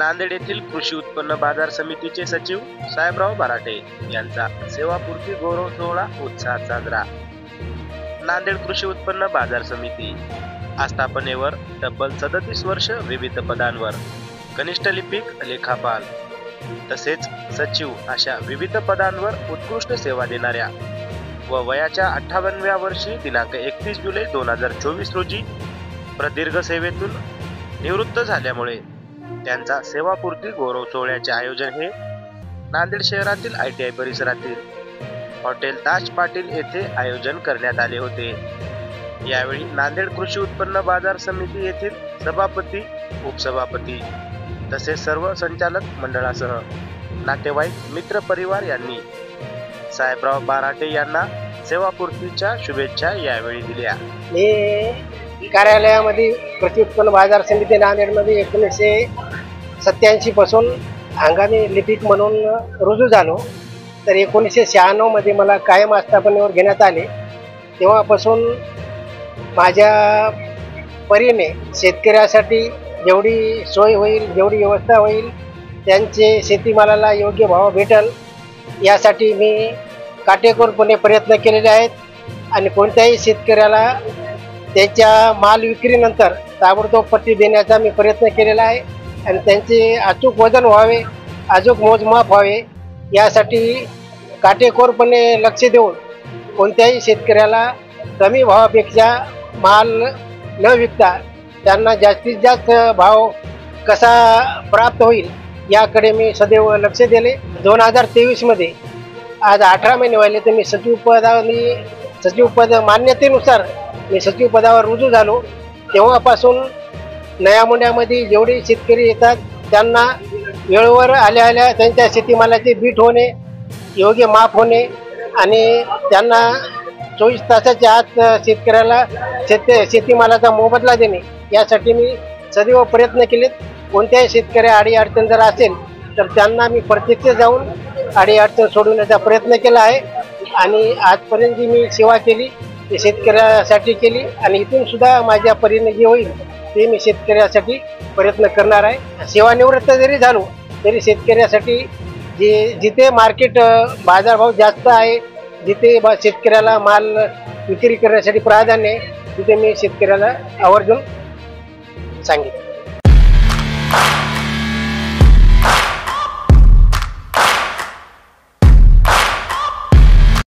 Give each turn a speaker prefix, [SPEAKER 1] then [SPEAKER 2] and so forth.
[SPEAKER 1] नांदेड येथील कृषी उत्पन्न बाजार समितीचे सचिव साहेबराव बराटे यांचा सेवापूर्ती गौरव सोहळा उत्साहात साजरा। नांदेड कृषी उत्पन्न बाजार समिती आस्थापनेवर तब्बल 37 वर्ष विविध पदांवर कनिष्ठ लिपिक, लेखापाल तसेच सचिव अशा विविध पदांवर उत्कृष्ट सेवा देणाऱ्या व वयाच्या 58व्या वर्षी दिनांक 31 जुलै 2024 रोजी प्रदीर्घ सेवेतून निवृत्त झाल्यामुळे त्यांचा सेवापूर्ती गौरव सोहळ्याचे आयोजन हे नांदेड शहरातील ITI परिसरातील हॉटेल ताज पाटील येथे आयोजन करण्यात आले होते। यावेळी नांदेड कृषी उत्पन्न बाजार समिती येथील सभापती, उपसभापती तसेच सर्व संचालक मंडळासह नातेवाईक, मित्र परिवार यांनी साहेबराव बराटे यांना सेवापूर्तीच्या शुभेच्छा यावेळी दिल्या।
[SPEAKER 2] मी कार्यालयामध्ये कृषी उत्पन्न बाजार समिती नांदेडमध्ये 1987 पासून हंगामी लिपिक म्हणून रुजू झालो। तर 1996 मध्ये मला कायम आस्थापनेवर घेण्यात आले। तेव्हापासून माझ्या परीने शेतकऱ्यासाठी जेवढी सोय होईल, जेवढी व्यवस्था होईल, त्यांचे शेतीमालाला योग्य भाव भेटेल यासाठी मी काटेकोरपणे प्रयत्न केलेले आहेत। आणि कोणत्याही शेतकऱ्याला त्याच्या माल विक्रीनंतर ताबडतोब पट्टी देण्याचा मी प्रयत्न केलेला आहे आणि त्यांचे अचूक वजन व्हावे, अचूक मोजमाप व्हावे यासाठी काटेकोरपणे लक्ष देऊन कोणत्याही शेतकऱ्याला कमी भावापेक्षा माल न विकता त्यांना जास्तीत जास्त भाव कसा प्राप्त होईल याकडे मी सदैव लक्ष दिले। 2023 मध्ये आज 18 महिने व्हायले तर मी सचिव पद मान्यतेनुसार मी सचिव पदावर रुजू झालो। तेव्हापासून नयामुंड्यामध्ये जेवढे शेतकरी येतात त्यांना वेळेवर आल्या त्यांच्या शेतीमालाचे बीट होणे, योग्य माप होणे आणि त्यांना 24 तासाच्या आत शेतकऱ्याला शेतीमालाचा मोबदला देणे यासाठी मी सदैव प्रयत्न केलेत। कोणत्याही शेतकऱ्या अडीअडचण जर असेल तर त्यांना मी प्रत्यक्ष जाऊन अडीअडचण सोडवण्याचा प्रयत्न केला आहे आणि आजपर्यंत जी मी सेवा केली ती शेतकऱ्यासाठी केली आणि इथून सुद्धा माझ्या परीने जे होईल ते मी शेतकऱ्यासाठी प्रयत्न करणार आहे। सेवानिवृत्त जरी झालो तरी शेतकऱ्यासाठी जिथे मार्केट बाजारभाव जास्त आहे, जिथे शेतकऱ्याला माल विक्री करण्यासाठी प्राधान्य आहे तिथे मी शेतकऱ्याला आवर्जून सांगितलं।